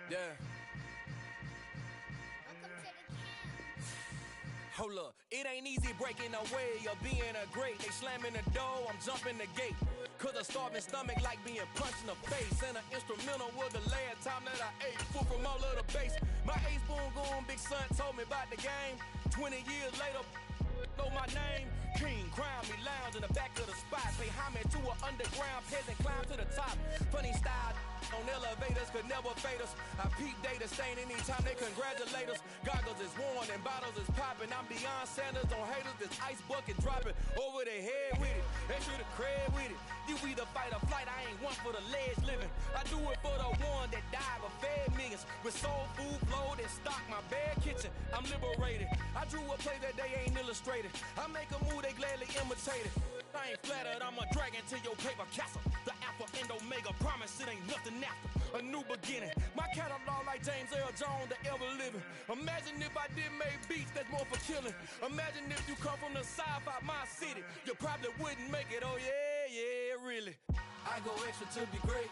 Yeah. Hold up, it ain't easy breaking away or being a great. They slamming the door, I'm jumping the gate. Cause a starving stomach like being punched in the face. And an instrumental was the last time that I ate. Food from all of the base. My ace boom goon, big son told me about the game. 20 years later, know my name. King, crown me, lounge in the back of the spot. Pay homage to an underground peasant, climb to the top. Funny style on elevators could never fade us. I peep data stain anytime they congratulate us. Goggles is worn and bottles is popping. I'm beyond Sanders on haters, this ice bucket dropping over their head with it. Extra the cred with it. You either fight or flight, I ain't one for the ledge living. I do it for the one that died but fed millions. With soul food flowed and stock my bad kitchen. I'm liberated. I drew a play that they ain't illustrated. I make a move, they gladly imitate it. I ain't flattered, I'm a dragon to your paper castle. The Alpha and Omega, promise it ain't nothing after. A new beginning. My catalog like James Earl Jones, the ever living. Imagine if I did make beats that's more for killing. Imagine if you come from the sci-fi, my city. You probably wouldn't make it, oh yeah, really. I go extra to be great.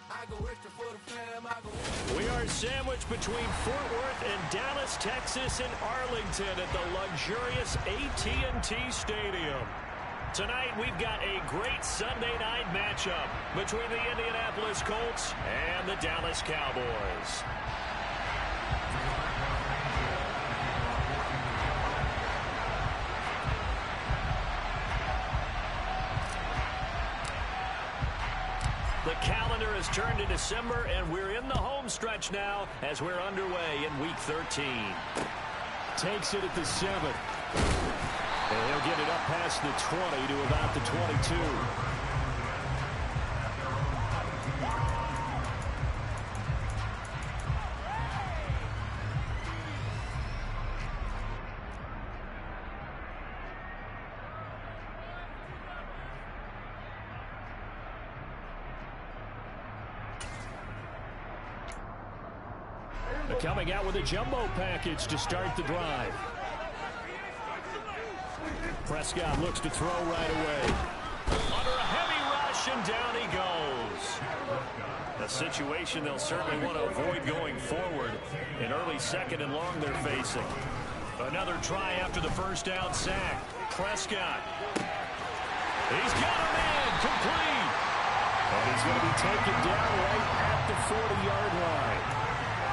I go extra for the fam. I go extra. We are sandwiched between Fort Worth and Dallas, Texas, and Arlington at the luxurious AT&T Stadium. Tonight, we've got a great Sunday night matchup between the Indianapolis Colts and the Dallas Cowboys. The calendar has turned to December, and we're in the home stretch now as we're underway in Week 13. Takes it at the 7. And he'll get it up past the 20 to about the 22. Coming out with a jumbo package to start the drive. Prescott looks to throw right away. Under a heavy rush, and down he goes. A situation they'll certainly want to avoid going forward. An early second and long they're facing. Another try after the first down sack. Prescott. He's got him in, complete. And he's going to be taken down right at the 40-yard line.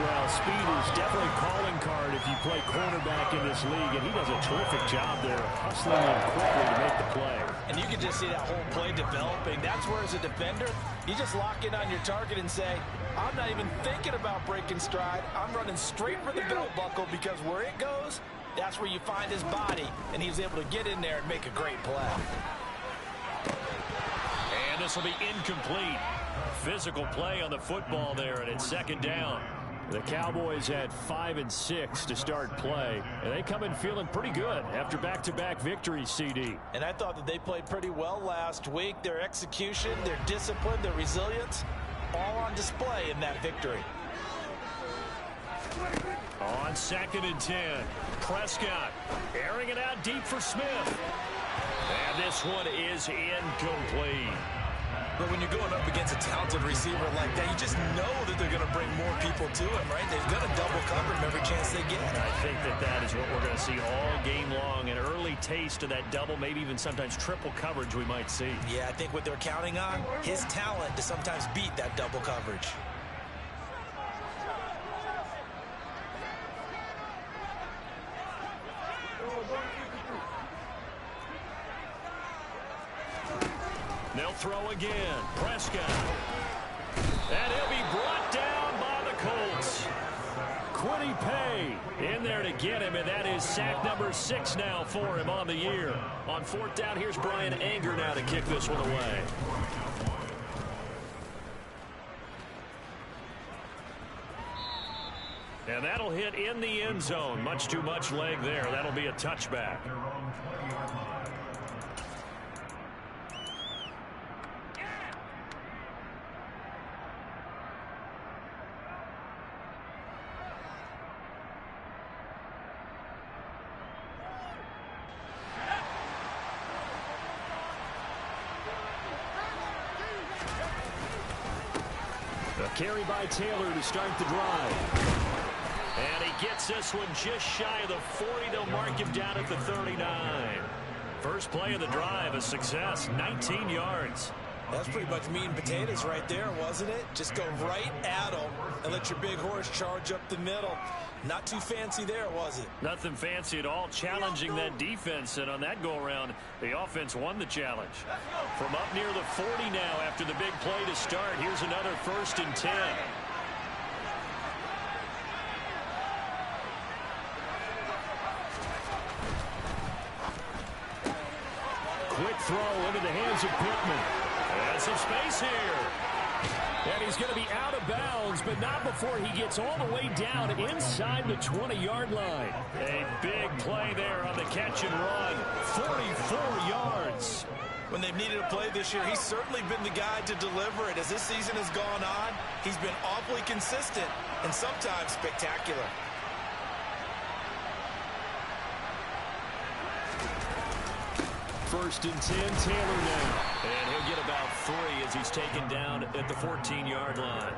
Well, speed is definitely a calling card if you play cornerback in this league, and he does a terrific job there hustling in quickly to make the play. And you can just see that whole play developing. That's where, as a defender, you just lock in on your target and say, I'm not even thinking about breaking stride. I'm running straight for the belt buckle, because where it goes, that's where you find his body, and he was able to get in there and make a great play. And this will be incomplete. Physical play on the football there, and it's second down. The Cowboys had 5 and 6 to start play, and they come in feeling pretty good after back-to-back victories, CD. And I thought that they played pretty well last week. Their execution, their discipline, their resilience, all on display in that victory. On 2nd and 10, Prescott airing it out deep for Smith. And this one is incomplete. But when you're going up against a talented receiver like that, you just know that they're going to bring more people to him, right? They're going to double cover him every chance they get. And I think that is what we're going to see all game long. An early taste of that double, maybe even sometimes triple coverage we might see. Yeah, I think what they're counting on, his talent to sometimes beat that double coverage. They'll throw again. Prescott. And he'll be brought down by the Colts. Quiddy Pay in there to get him, and that is sack number 6 now for him on the year. On 4th down, here's Brian Anger now to kick this one away. And that'll hit in the end zone. Much too much leg there. That'll be a touchback. Carry by Taylor to start the drive. And he gets this one just shy of the 40. They'll mark him down at the 39. First play of the drive, a success, 19 yards. That's pretty much meat and potatoes right there, wasn't it? Just go right at them and let your big horse charge up the middle. Not too fancy there, was it? Nothing fancy at all, challenging that defense. And on that go-around, the offense won the challenge. From up near the 40 now after the big play to start, here's another 1st and 10. Quick throw into the hands of Pittman. Has some space here. And he's going to be out of bounds, but not before he gets all the way down inside the 20-yard line. A big play there on the catch and run. 44 yards. When they've needed a play this year, he's certainly been the guy to deliver it. As this season has gone on, he's been awfully consistent and sometimes spectacular. First and 10, Taylor now. And he'll get about 3 as he's taken down at the 14-yard line.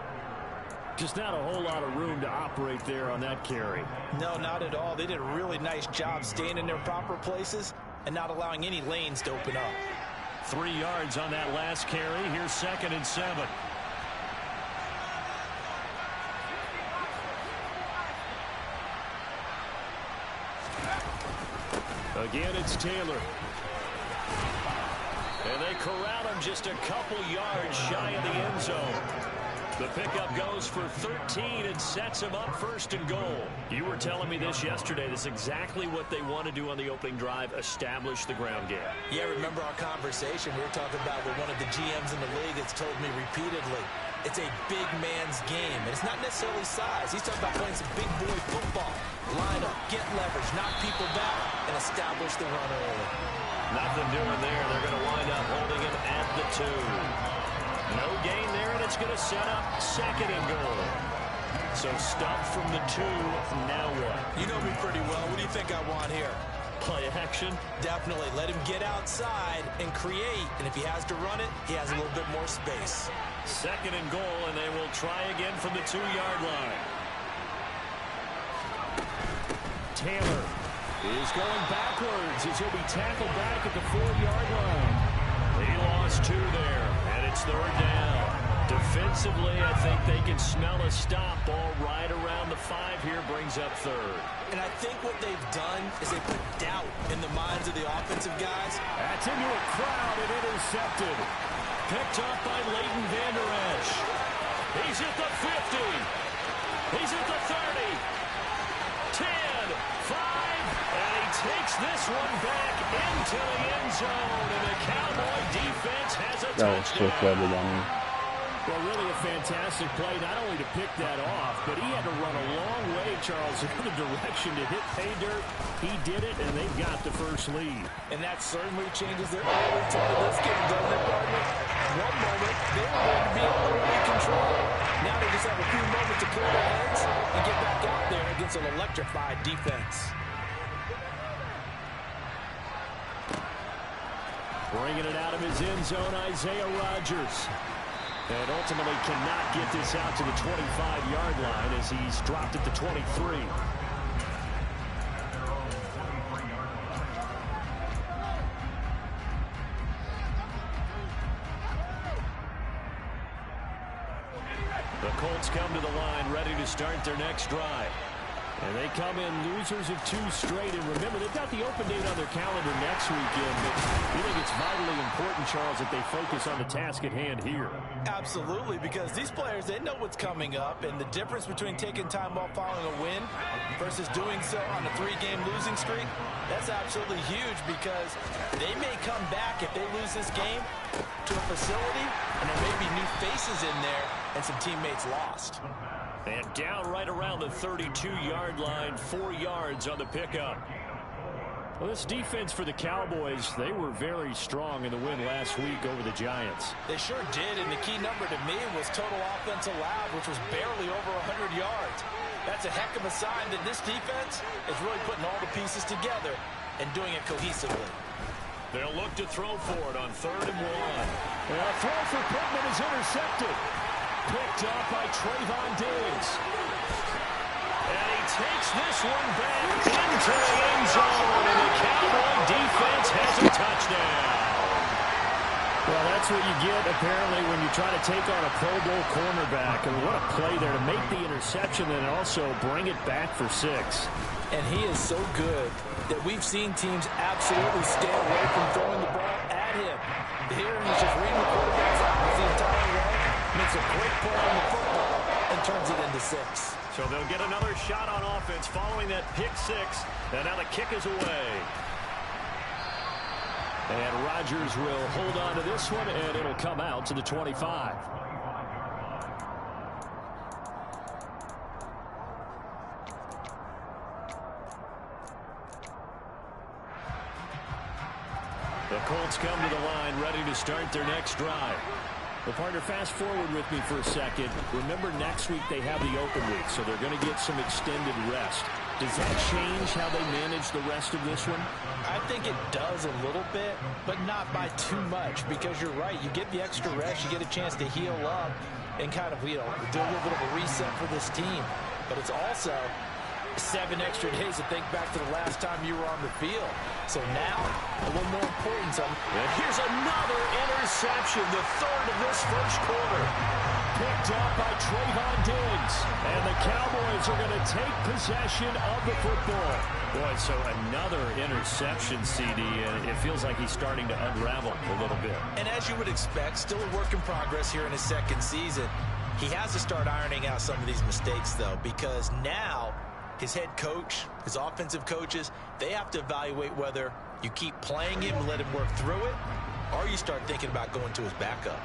Just not a whole lot of room to operate there on that carry. No, not at all. They did a really nice job staying in their proper places and not allowing any lanes to open up. 3 yards on that last carry. Here's 2nd and 7. Again, it's Taylor. And they corral him just a couple yards shy of the end zone. The pickup goes for 13 and sets him up 1st and goal. You were telling me this yesterday. This is exactly what they want to do on the opening drive, establish the ground game. Yeah, remember our conversation we were talking about with one of the GMs in the league that's told me repeatedly, it's a big man's game. And it's not necessarily size. He's talking about playing some big boy football. Line up, get leverage, knock people back, and establish the run early. Nothing doing there. They're going to wind up holding him at the 2. No gain there, and it's going to set up 2nd and goal. So stuffed from the 2. Now what? You know me pretty well. What do you think I want here? Play action? Definitely. Let him get outside and create. And if he has to run it, he has a little bit more space. 2nd and goal, and they will try again from the 2-yard line. Taylor is going backwards as he'll be tackled back at the 4-yard line. He lost 2 there, and it's 3rd down. Defensively, I think they can smell a stop. Ball right around the 5 here, brings up 3rd. And I think what they've done is they put doubt in the minds of the offensive guys. That's into a crowd and intercepted. Picked up by Leighton Vander Esch. He's at the 50. He's at the 30. 10, 5, and he takes this one back into the end zone, and the Cowboy defense has a touchdown. Well, really a fantastic play, not only to pick that off, but he had to run a long way, Charles, in the direction to hit pay dirt. He did it, and they've got the first lead. And that certainly changes their early tone of this game, doesn't it, partner? One moment, they were going to be able to be controlled. Now they just have a few moments to clear their heads and get back out there against an electrified defense. Bringing it out of his end zone, Isaiah Rodgers. And ultimately cannot get this out to the 25-yard line as he's dropped at the 23. The Colts come to the line ready to start their next drive. And they come in losers of 2 straight. And remember, they've got the open date on their calendar next weekend. But we think it's vitally important, Charles, that they focus on the task at hand here. Absolutely, because these players, they know what's coming up. And the difference between taking time off following a win versus doing so on a 3-game losing streak, that's absolutely huge because they may come back if they lose this game to a facility, and there may be new faces in there and some teammates lost. And down right around the 32-yard line, 4 yards on the pickup. Well, this defense for the Cowboys, they were very strong in the win last week over the Giants. They sure did, and the key number to me was total offense allowed, which was barely over 100 yards. That's a heck of a sign that this defense is really putting all the pieces together and doing it cohesively. They'll look to throw for it on 3rd and 1. And a throw for Pittman is intercepted. Picked up by Trayvon Diggs. And he takes this one back into the end zone. And the Cowboy defense has a touchdown. Well, that's what you get, apparently, when you try to take on a Pro Bowl cornerback. And what a play there to make the interception and also bring it back for 6. And he is so good that we've seen teams absolutely stay away from throwing the ball at him. Here, he's just reading the quarterback's eyes the entire way, makes a great play on the football, and turns it into 6. So they'll get another shot on offense following that pick 6. And now the kick is away. And Rodgers will hold on to this one, and it'll come out to the 25. The Colts come to the line, ready to start their next drive. Well, partner, fast forward with me for a second. Remember, next week they have the open week, so they're going to get some extended rest. Does that change how they manage the rest of this one? I think it does a little bit, but not by too much, because you're right. You get the extra rest, you get a chance to heal up and kind of, do a little bit of a reset for this team. But it's also 7 extra days to think back to the last time you were on the field. So now, a little more importance on. And here's another interception, the third of this first quarter. Picked up by Trayvon Diggs. And the Cowboys are going to take possession of the football. Boy, so another interception, CD, and it feels like he's starting to unravel a little bit. And as you would expect, still a work in progress here in his second season. He has to start ironing out some of these mistakes, though, because now his head coach, his offensive coaches, they have to evaluate whether you keep playing him and let him work through it, or you start thinking about going to his backup.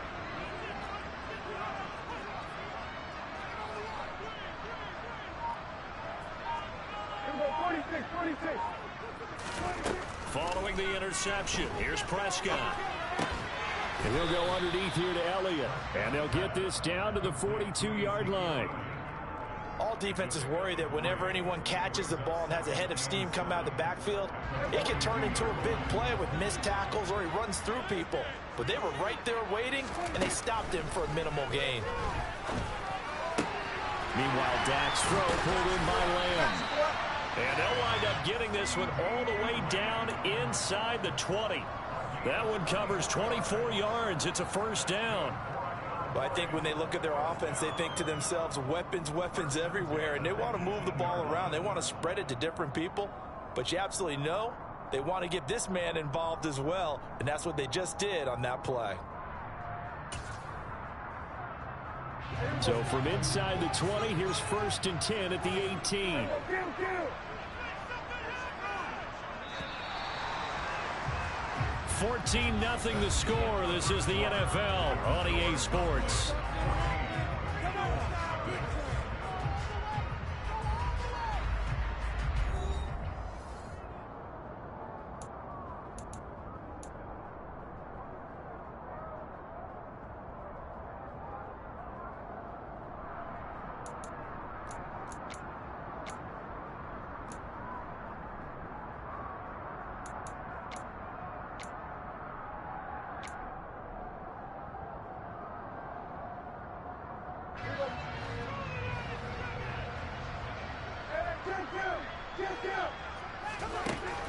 Following the interception, here's Prescott. And he'll go underneath here to Elliott. And they'll get this down to the 42-yard line. All defenses worry that whenever anyone catches the ball and has a head of steam come out of the backfield, it can turn into a big play with missed tackles or he runs through people. But they were right there waiting, and they stopped him for a minimal gain. Meanwhile, Dak's throw pulled in by Lamb. And they'll wind up getting this one all the way down inside the 20. That one covers 24 yards. It's a first down. But I think when they look at their offense, they think to themselves, weapons, weapons everywhere, and they want to move the ball around. They want to spread it to different people. But you absolutely know they want to get this man involved as well, and that's what they just did on that play. So from inside the 20, here's 1st and 10 at the 18. 14-0 the score. This is the NFL on EA Sports.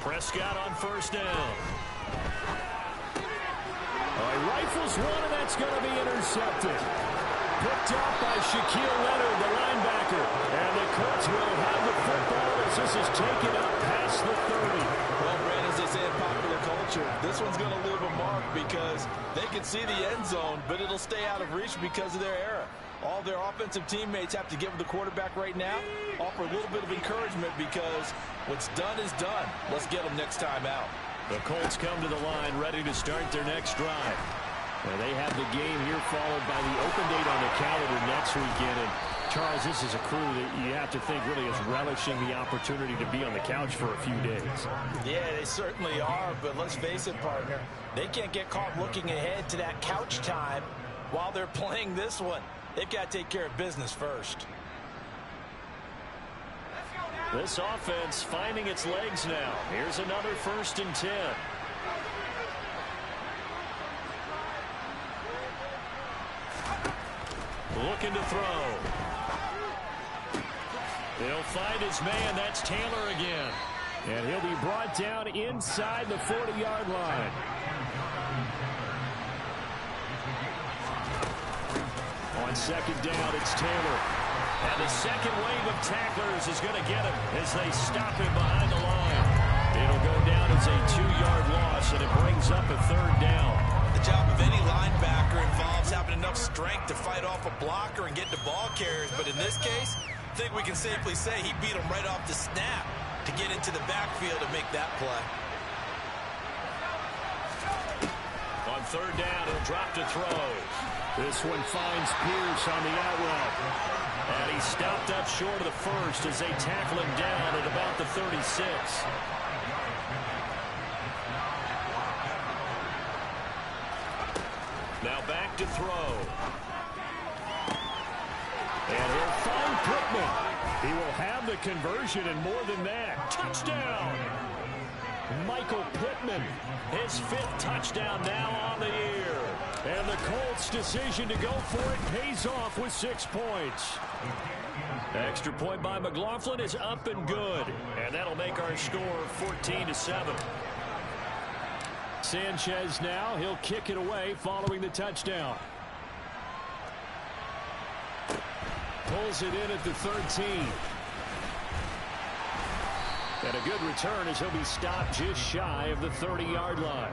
Prescott on first down. He rifles one, and that's going to be intercepted. Picked up by Shaquille Leonard, the linebacker. And the Colts will have the football as this is taken up past the 30. Well, Brand, as they say in popular culture, this one's going to leave a mark because they can see the end zone, but it'll stay out of reach because of their error. All their offensive teammates have to give the quarterback right now, offer a little bit of encouragement because what's done is done. Let's get them next time out. The Colts come to the line ready to start their next drive. Well, they have the game here followed by the open date on the calendar next weekend. And Charles, this is a crew that you have to think really is relishing the opportunity to be on the couch for a few days. Yeah, they certainly are, but let's face it, partner. They can't get caught looking ahead to that couch time while they're playing this one. They've got to take care of business first. This offense finding its legs now. Here's another 1st and 10. looking to throw. He'll find his man. That's Taylor again. And he'll be brought down inside the 40-yard line. On second down, it's Taylor. And the second wave of tacklers is going to get him as they stop him behind the line. It'll go down as a 2-yard loss, and it brings up a third down. The job of any linebacker involves having enough strength to fight off a blocker and get to ball carriers. But in this case, I think we can safely say he beat him right off the snap to get into the backfield and make that play. On third down, he'll drop to throw. This one finds Pierce on the out route. And he stopped up short of the first as they tackle him down at about the 36. Now back to throw. And he'll find Pittman. He will have the conversion and more than that. Touchdown! Michael Pittman, his 5th touchdown now on the year. And the Colts' decision to go for it pays off with 6 points. Extra point by McLaughlin is up and good. And that'll make our score 14-7. Sanchez now, he'll kick it away following the touchdown. Pulls it in at the 13. And a good return as he'll be stopped just shy of the 30-yard line.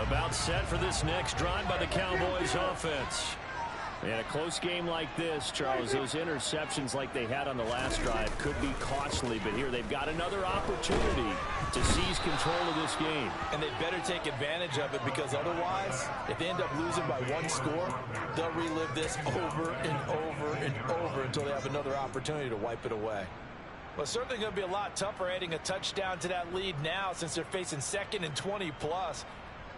About set for this next drive by the Cowboys offense. In a close game like this, Charles, those interceptions like they had on the last drive could be costly, but here they've got another opportunity to seize control of this game. And they better take advantage of it, because otherwise, if they end up losing by 1 score, they'll relive this over and over and over until they have another opportunity to wipe it away. Well, it's certainly going to be a lot tougher adding a touchdown to that lead now, since they're facing 2nd and 20+.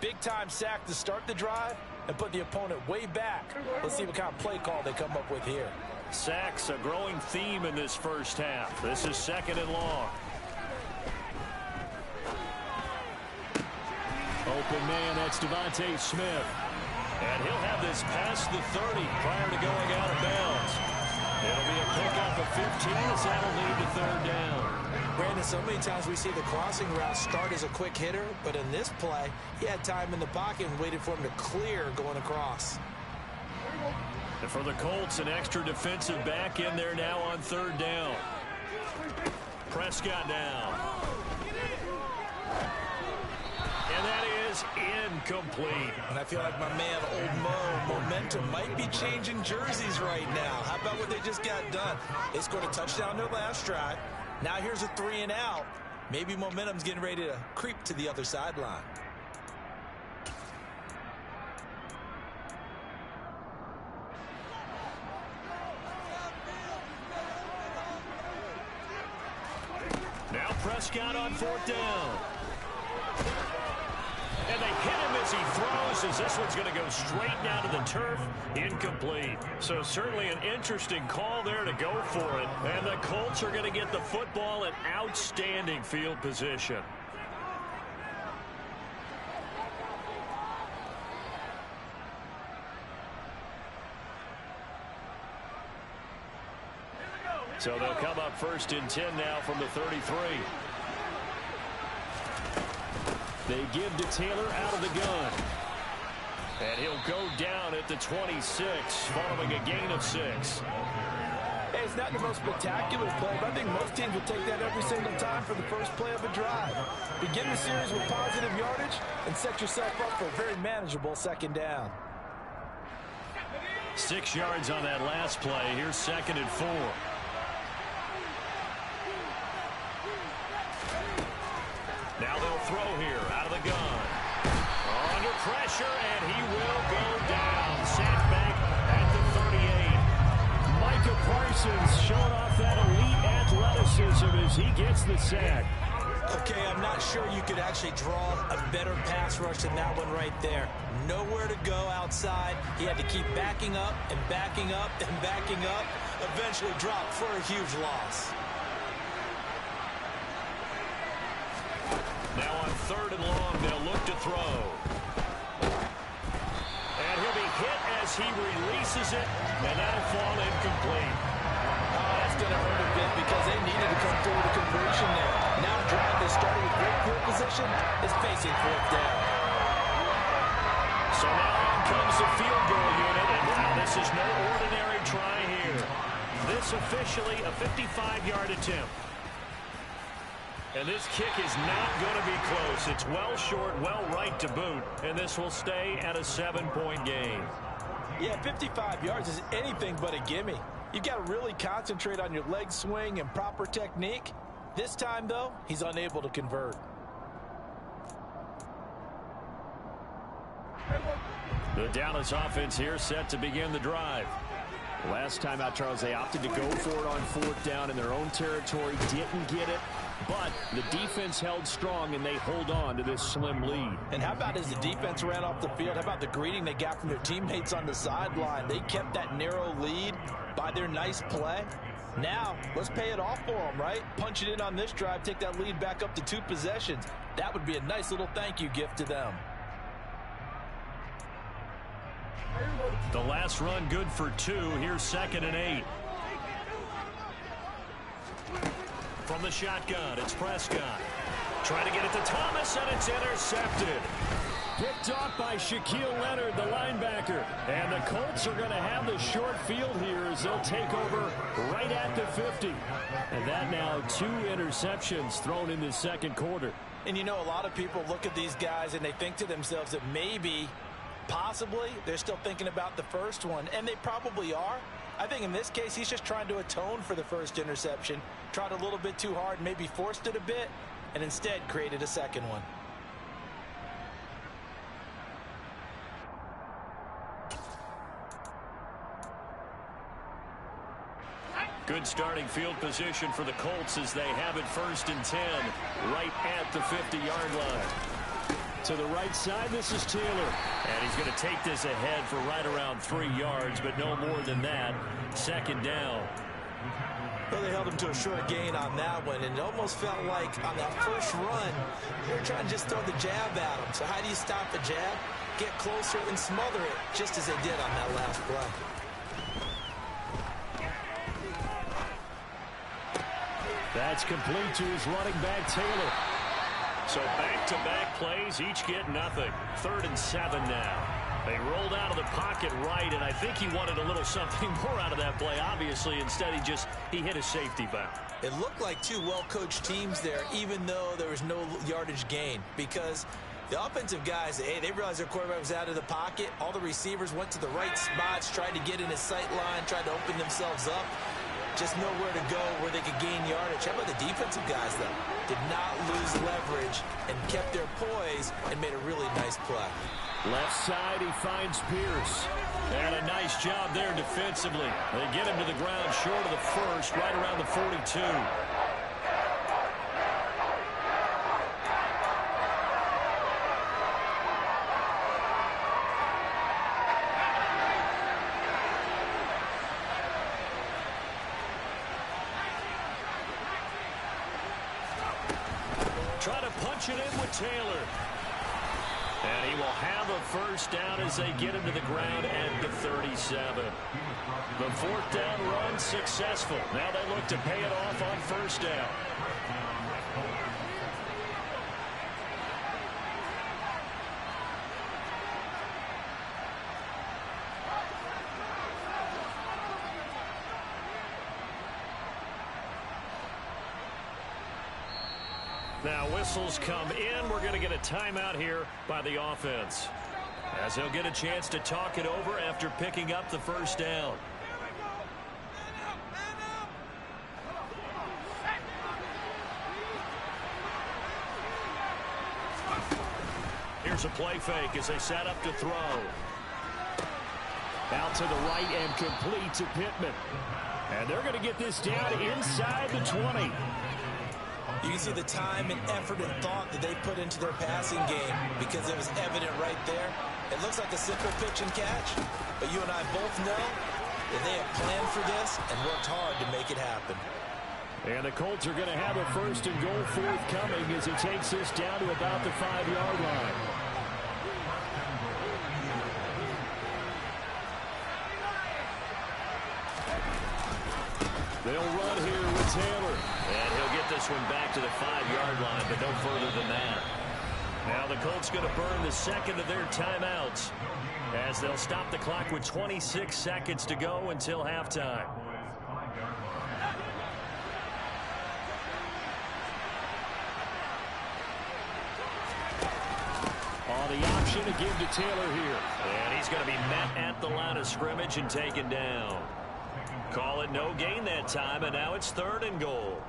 Big-time sack to start the drive and put the opponent way back. Let's see what kind of play call they come up with here. Sacks, a growing theme in this first half. This is 2nd and long. Open man, that's Devontae Smith. And he'll have this past the 30 prior to going out of bounds. It'll be a pickup of 15 as that'll lead to third down. Brandon, so many times we see the crossing route start as a quick hitter, but in this play, he had time in the pocket and waited for him to clear going across. And for the Colts, an extra defensive back in there now on third down. Prescott now. And that is incomplete. And I feel like my man, Old Mo, momentum might be changing jerseys right now. How about what they just got done? They scored a touchdown their last drive. Now here's a 3 and out. Maybe momentum's getting ready to creep to the other sideline. Now Prescott on 4th down. And they hit him as he throws, as this one's going to go straight down to the turf. Incomplete. So certainly an interesting call there to go for it. And the Colts are going to get the football in outstanding field position. So they'll come up 1st and 10 now from the 33. They give to Taylor out of the gun. And he'll go down at the 26, following a gain of 6. Hey, it's not the most spectacular play, but I think most teams will take that every single time for the first play of a drive. Begin the series with positive yardage and set yourself up for a very manageable 2nd down. 6 yards on that last play. Here's 2nd and 4. Now they'll throw here out of the gun. Under pressure, and he will go down. Sacked back at the 38. Micah Parsons showing off that elite athleticism as he gets the sack. Okay, I'm not sure you could actually draw a better pass rush than that one right there. Nowhere to go outside. He had to keep backing up and backing up and backing up. Eventually dropped for a huge loss. 3rd and long. They'll look to throw. And he'll be hit as he releases it, and that'll fall incomplete. Oh, that's going to hurt a bit because they needed to come through with a conversion there. Now a drive that started with great field position is facing 4th down. So now on comes the field goal unit, and wow, this is no ordinary try here. This officially a 55-yard attempt. And this kick is not going to be close. It's well short, well right to boot, and this will stay at a 7-point game. Yeah, 55 yards is anything but a gimme. You've got to really concentrate on your leg swing and proper technique. This time, though, he's unable to convert. The Dallas offense here set to begin the drive. Last time out, Charles, they opted to go for it on 4th down in their own territory, didn't get it, but the defense held strong, and they hold on to this slim lead. And how about as the defense ran off the field, how about the greeting they got from their teammates on the sideline? They kept that narrow lead by their nice play. Now, let's pay it off for them, right? Punch it in on this drive, take that lead back up to 2 possessions. That would be a nice little thank you gift to them. The last run good for 2. Here's 2nd and 8. From the shotgun, it's Prescott. Trying to get it to Thomas, and it's intercepted. Picked off by Shaquille Leonard, the linebacker. And the Colts are going to have the short field here as they'll take over right at the 50. And that now 2 interceptions thrown in the 2nd quarter. And you know, a lot of people look at these guys and they think to themselves that maybe, possibly, they're still thinking about the first one. And they probably are. I think in this case, he's just trying to atone for the first interception. Tried a little bit too hard, maybe forced it a bit, and instead created a 2nd one. Good starting field position for the Colts as they have it 1st and 10 right at the 50-yard line. To the right side, this is Taylor. And he's going to take this ahead for right around 3 yards, but no more than that. 2nd down. Well, they held him to a short gain on that one, and it almost felt like on that first run, they were trying to just throw the jab at him. So how do you stop a jab? Get closer and smother it, just as they did on that last play. That's complete to his running back, Taylor. So back-to-back plays, each get nothing. 3rd and 7 now. They rolled out of the pocket right, and I think he wanted a little something more out of that play, obviously. Instead, he hit a safety valve. It looked like 2 well-coached teams there, even though there was no yardage gain, because the offensive guys, hey, they realized their quarterback was out of the pocket. All the receivers went to the right spots, tried to get in his sight line, tried to open themselves up. Just nowhere to go where they could gain yardage. How about the defensive guys, though? Did not lose leverage and kept their poise and made a really nice play. Left side, he finds Pierce. And a nice job there defensively. They get him to the ground short of the first, right around the 42. Try to punch it in with Taylor. And he will have a first down as they get him to the ground at the 37. The 4th down run successful. Now they look to pay it off on 1st down. Now whistles come in. We're going to get a timeout here by the offense, as they'll get a chance to talk it over after picking up the first down. Here's a play fake as they set up to throw. Out to the right and complete to Pittman. And they're going to get this down inside the 20. You can see the time and effort and thought that they put into their passing game because it was evident right there. It looks like a simple pitch and catch, but you and I both know that they have planned for this and worked hard to make it happen. And the Colts are going to have a 1st and goal forthcoming as he takes this down to about the 5-yard line. They'll run here with Taylor. And he'll get this one back to the 5-yard line, but no further than that. Now the Colts going to burn the second of their timeouts as they'll stop the clock with 26 seconds to go until halftime. The option to give to Taylor here. And he's going to be met at the line of scrimmage and taken down. Call it no gain that time, and now it's 3rd and goal.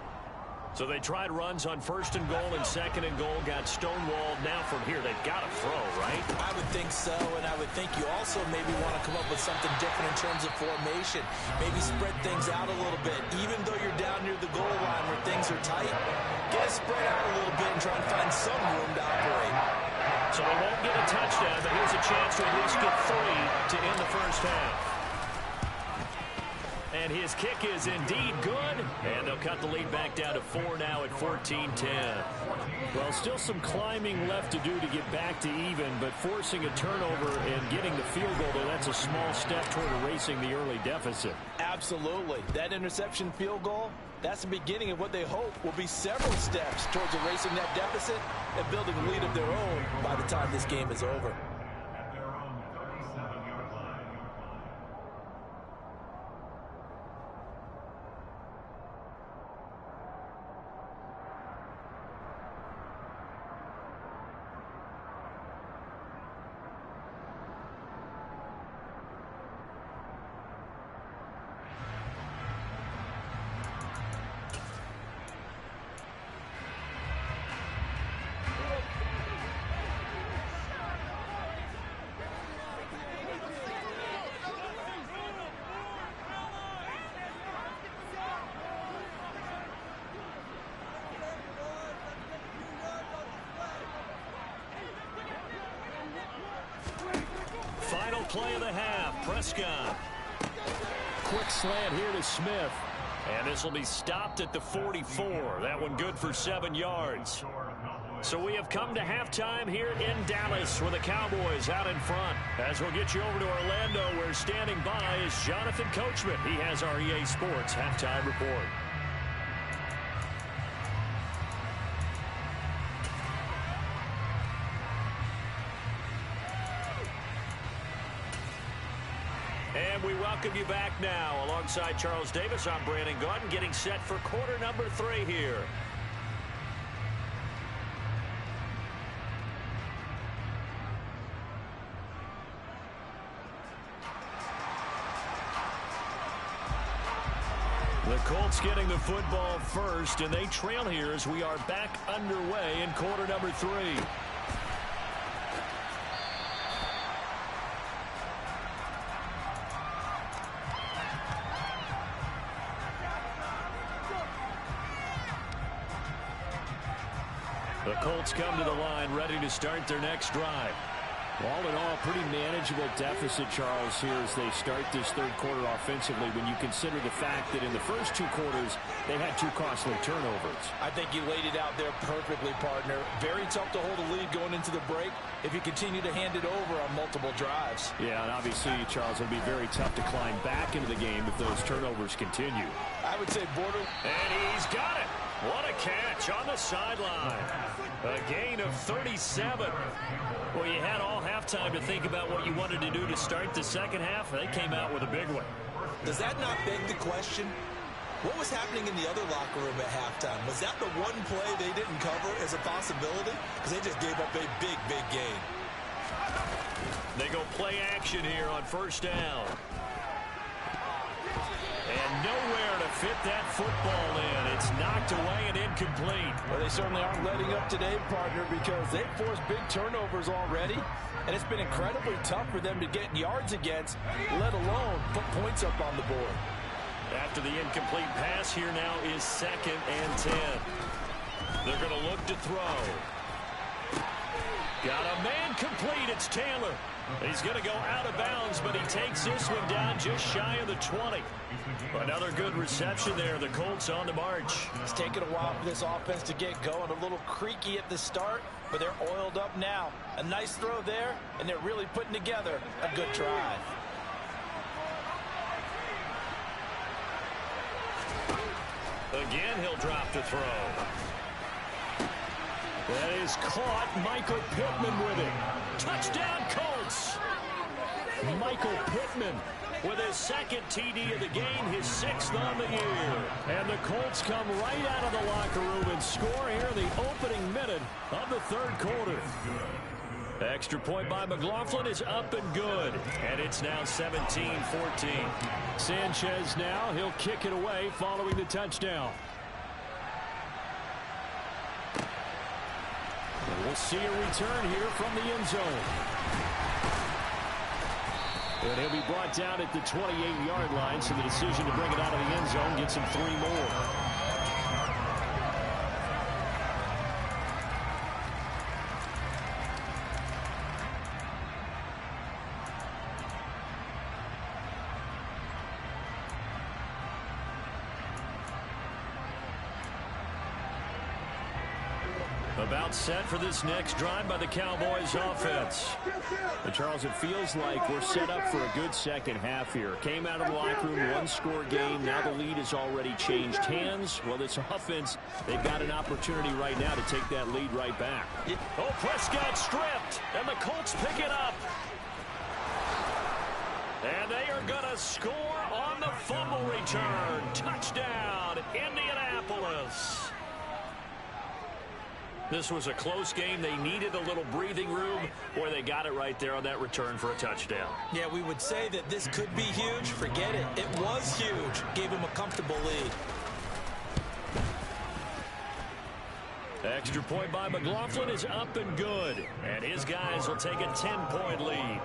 So they tried runs on 1st and goal and 2nd and goal, got stonewalled. Now from here, they've got to throw, right? I would think so, and I would think you also maybe want to come up with something different in terms of formation. Maybe spread things out a little bit. Even though you're down near the goal line where things are tight, get it spread out a little bit and try and find some room to operate. So they won't get a touchdown, but here's a chance to at least get 3 to end the first half. And his kick is indeed good. And they'll cut the lead back down to 4 now at 14-10. Well, still some climbing left to do to get back to even, but forcing a turnover and getting the field goal, though, that's a small step toward erasing the early deficit. Absolutely. That interception field goal, that's the beginning of what they hope will be several steps towards erasing that deficit and building a lead of their own by the time this game is over. Final play of the half. Prescott. Quick slant here to Smith. And this will be stopped at the 44. That one good for 7 yards. So we have come to halftime here in Dallas with the Cowboys out in front. As we'll get you over to Orlando, where standing by is Jonathan Coachman. He has our EA Sports halftime report. And we welcome you back now. Alongside Charles Davis, I'm Brandon Gaudin, getting set for quarter number 3 here. The Colts getting the football first, and they trail here as we are back underway in quarter number 3. The Colts come to the line ready to start their next drive. All in all, pretty manageable deficit, Charles, here as they start this third quarter offensively when you consider the fact that in the first 2 quarters, they had 2 costly turnovers. I think you laid it out there perfectly, partner. Very tough to hold a lead going into the break if you continue to hand it over on multiple drives. Yeah, and obviously, Charles, it'll be very tough to climb back into the game if those turnovers continue. I would say border. And he's got it. What a catch on the sideline. A gain of 37. Well, you had all halftime to think about what you wanted to do to start the second half. They came out with a big one. Does that not beg the question? What was happening in the other locker room at halftime? Was that the one play they didn't cover as a possibility? Because they just gave up a big, big gain. They go play action here on first down. And nowhere to fit that football in. It's knocked away and incomplete. Well, they certainly aren't letting up today, partner, because they've forced big turnovers already. And it's been incredibly tough for them to get yards against, let alone put points up on the board. After the incomplete pass, here now is 2nd and 10. They're going to look to throw. Got a man complete. It's Taylor. He's going to go out of bounds, but he takes this one down just shy of the 20. Another good reception there. The Colts on the march. It's taken a while for this offense to get going. A little creaky at the start, but they're oiled up now. A nice throw there, and they're really putting together a good drive. Again, he'll drop the throw. That is caught. Michael Pittman with it. Touchdown, Colts. Michael Pittman with his second TD of the game, his 6th on the year. And the Colts come right out of the locker room and score here in the opening minute of the third quarter. Extra point by McLaughlin is up and good. And it's now 17-14. Sanchez now, he'll kick it away following the touchdown. And we'll see a return here from the end zone. And he'll be brought down at the 28-yard line, so the decision to bring it out of the end zone gets him 3 more. About set for this next drive by the Cowboys offense. And Charles, it feels like we're set up for a good second half here. Came out of the locker room, 1-score game. Now the lead has already changed hands. Well, this offense, they've got an opportunity right now to take that lead right back. Oh, Prescott stripped, and the Colts pick it up. And they are going to score on the fumble return. Touchdown, Indianapolis. This was a close game. They needed a little breathing room. Boy, they got it right there on that return for a touchdown. Yeah, we would say that this could be huge. Forget it. It was huge. Gave him a comfortable lead. Extra point by McLaughlin is up and good. And his guys will take a 10-point lead.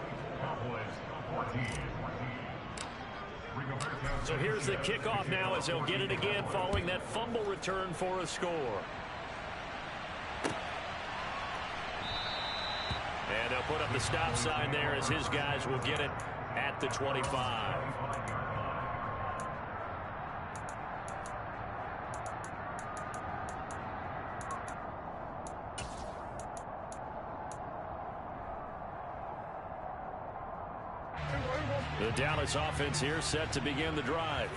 So here's the kickoff now as they'll get it again following that fumble return for a score. And they'll put up the stop sign there as his guys will get it at the 25. The Dallas offense here set to begin the drive.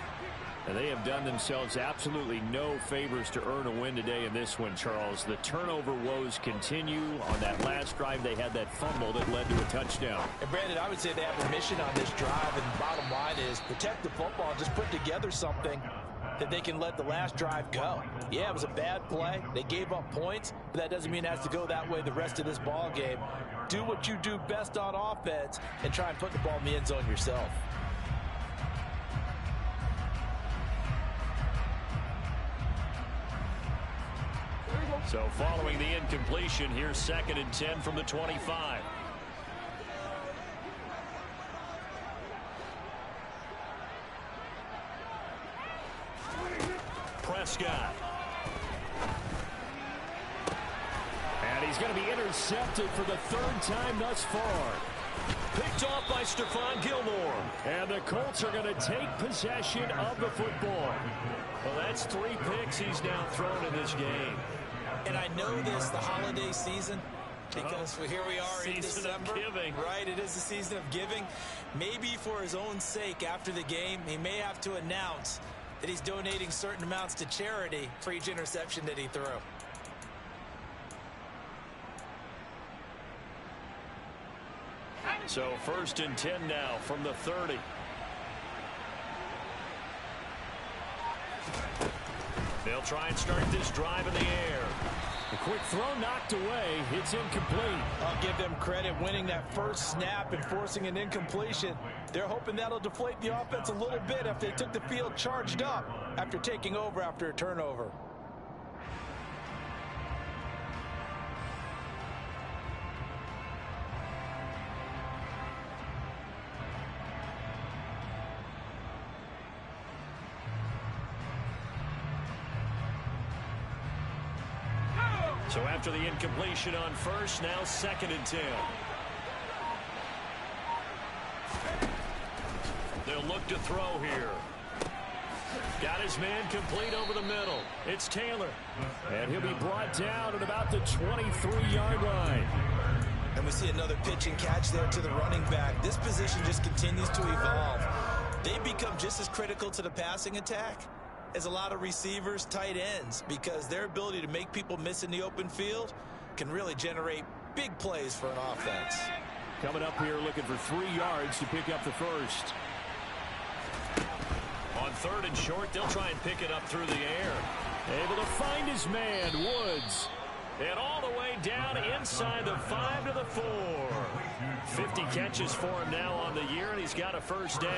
And they have done themselves absolutely no favors to earn a win today in this one, Charles. The turnover woes continue. On that last drive, they had that fumble that led to a touchdown. And, Brandon, I would say they have a mission on this drive, and the bottom line is protect the football, just put together something that they can let the last drive go. Yeah, it was a bad play. They gave up points, but that doesn't mean it has to go that way the rest of this ball game. Do what you do best on offense and try and put the ball in the end zone yourself. So following the incompletion, here's 2nd and 10 from the 25. Prescott. And he's going to be intercepted for the 3rd time thus far. Picked off by Stephon Gilmore. And the Colts are going to take possession of the football. Well, that's 3 picks he's now thrown in this game. And I know this, the holiday season, because here we are in December. Giving. Right, it is the season of giving. Maybe for his own sake after the game, he may have to announce that he's donating certain amounts to charity for each interception that he threw. So 1st and 10 now from the 30. They'll try and start this drive in the air. A quick throw knocked away. It's incomplete. I'll give them credit winning that first snap and forcing an incompletion. They're hoping that'll deflate the offense a little bit if they took the field charged up after taking over after a turnover. So after the incompletion on first, now 2nd and 10. They'll look to throw here. Got his man complete over the middle. It's Taylor. And he'll be brought down at about the 23-yard line. And we see another pitch and catch there to the running back. This position just continues to evolve. They become just as critical to the passing attack as a lot of receivers, tight ends, because their ability to make people miss in the open field can really generate big plays for an offense. Coming up here looking for 3 yards to pick up the first. On 3rd and short, they'll try and pick it up through the air. Able to find his man, Woods. And all the way down inside the 5 to the 4. 50 catches for him now on the year, and he's got a first down.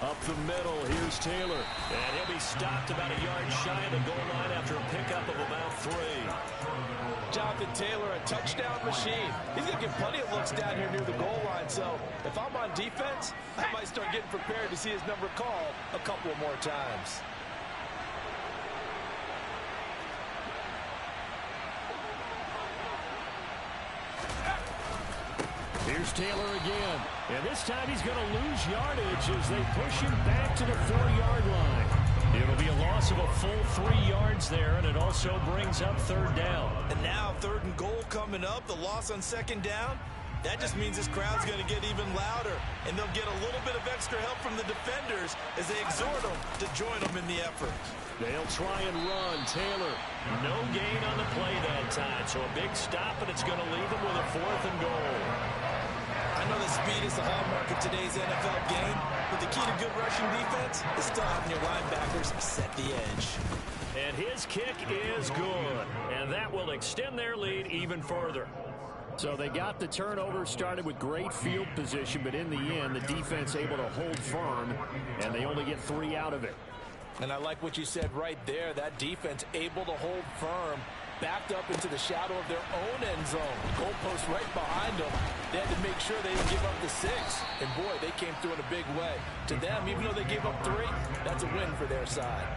Up the middle, here's Taylor. And he'll be stopped about a yard shy of the goal line after a pickup of about 3. Jonathan Taylor, a touchdown machine. He's going to get plenty of looks down here near the goal line. So if I'm on defense, I might start getting prepared to see his number called a couple of more times. Here's Taylor again. And this time he's going to lose yardage as they push him back to the 4-yard line. It'll be a loss of a full 3 yards there, and it also brings up 3rd down. And now 3rd and goal coming up, the loss on 2nd down. That just means this crowd's going to get even louder, and they'll get a little bit of extra help from the defenders as they exhort them to join them in the effort. They'll try and run. Taylor. No gain on the play that time, so a big stop, and it's going to leave them with a 4th and goal. I know that speed is the hallmark of today's NFL game, but the key to good rushing defense is still having your linebackers set the edge. And his kick is good, and that will extend their lead even further. So they got the turnover, started with great field position, but in the end, the defense able to hold firm, and they only get 3 out of it. And I like what you said right there. That defense able to hold firm, backed up into the shadow of their own end zone. Goalpost right behind them. They had to make sure they didn't give up the 6. And boy, they came through in a big way. To them, even though they gave up 3, that's a win for their side.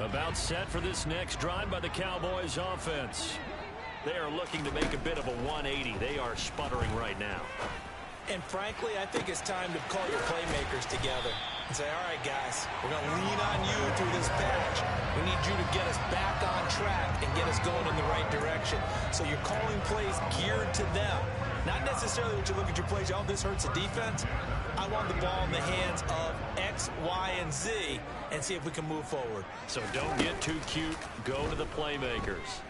About set for this next drive by the Cowboys offense. They are looking to make a bit of a 180. They are sputtering right now. And frankly, I think it's time to call your playmakers together and say, all right, guys, we're going to lean on you through this patch. We need you to get us back on track and get us going in the right direction. So you're calling plays geared to them. Not necessarily what you look at your plays, oh, this hurts the defense. I want the ball in the hands of X, Y, and Z and see if we can move forward. So don't get too cute. Go to the playmakers.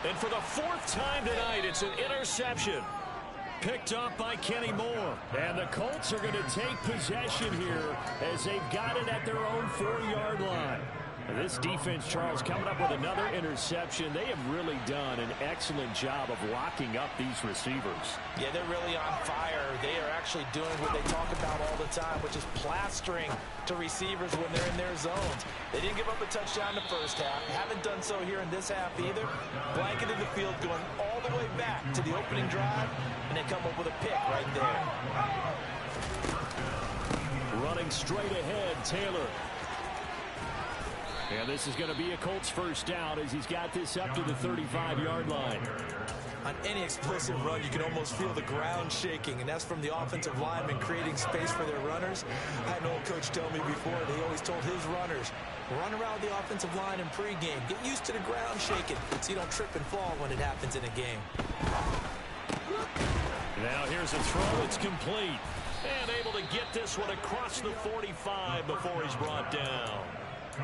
And for the 4th time tonight, it's an interception. Picked up by Kenny Moore. And the Colts are going to take possession here as they've got it at their own 4-yard line. And this defense, Charles, coming up with another interception. They have really done an excellent job of locking up these receivers. Yeah, they're really on fire. They are actually doing what they talk about all the time, which is plastering to receivers when they're in their zones. They didn't give up a touchdown in the first half. Haven't done so here in this half either. Blanketed the field going all the way back to the opening drive, and they come up with a pick right there. Running straight ahead, Taylor. And this is going to be a Colts first down as he's got this up to the 35-yard line. On any explosive run, you can almost feel the ground shaking, and that's from the offensive linemen creating space for their runners. I had an old coach tell me before, they always told his runners, run around the offensive line in pregame. Get used to the ground shaking so you don't trip and fall when it happens in a game. Now here's a throw. It's complete. And able to get this one across the 45 before he's brought down.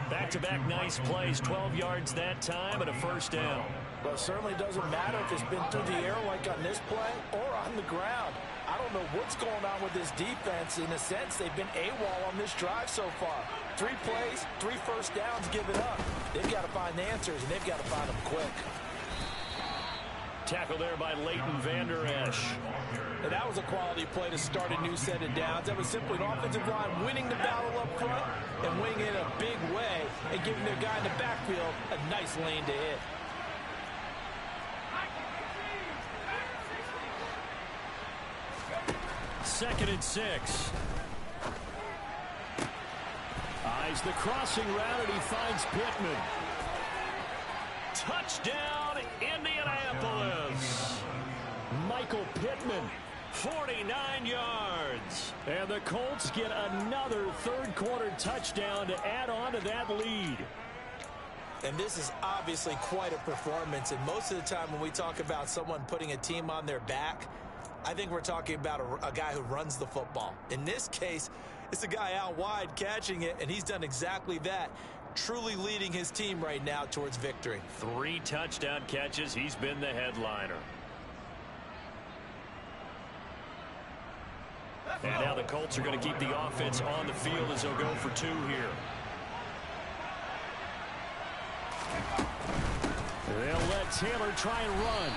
Back-to-back nice plays, 12 yards that time, and a first down. Well, it certainly doesn't matter if it's been through the air like on this play or on the ground. I don't know what's going on with this defense. In a sense, they've been AWOL on this drive so far. 3 plays, 3 first downs given up. They've got to find the answers, and they've got to find them quick. Tackle there by Leighton Vander Esch. And that was a quality play to start a new set of downs. That was simply an offensive line winning the battle up front and winning it in a big way and giving their guy in the backfield a nice lane to hit. Second and 6. Eyes the crossing route, and he finds Pittman. Touchdown, Indianapolis. Michael Pittman, 49 yards. And the Colts get another third-quarter touchdown to add on to that lead. And this is obviously quite a performance. And most of the time when we talk about someone putting a team on their back, I think we're talking about a guy who runs the football. In this case, it's a guy out wide catching it, and he's done exactly that. Truly leading his team right now towards victory. 3 touchdown catches. He's been the headliner. And now the Colts are going to keep the offense on the field as they'll go for 2 here. They'll let Taylor try and run.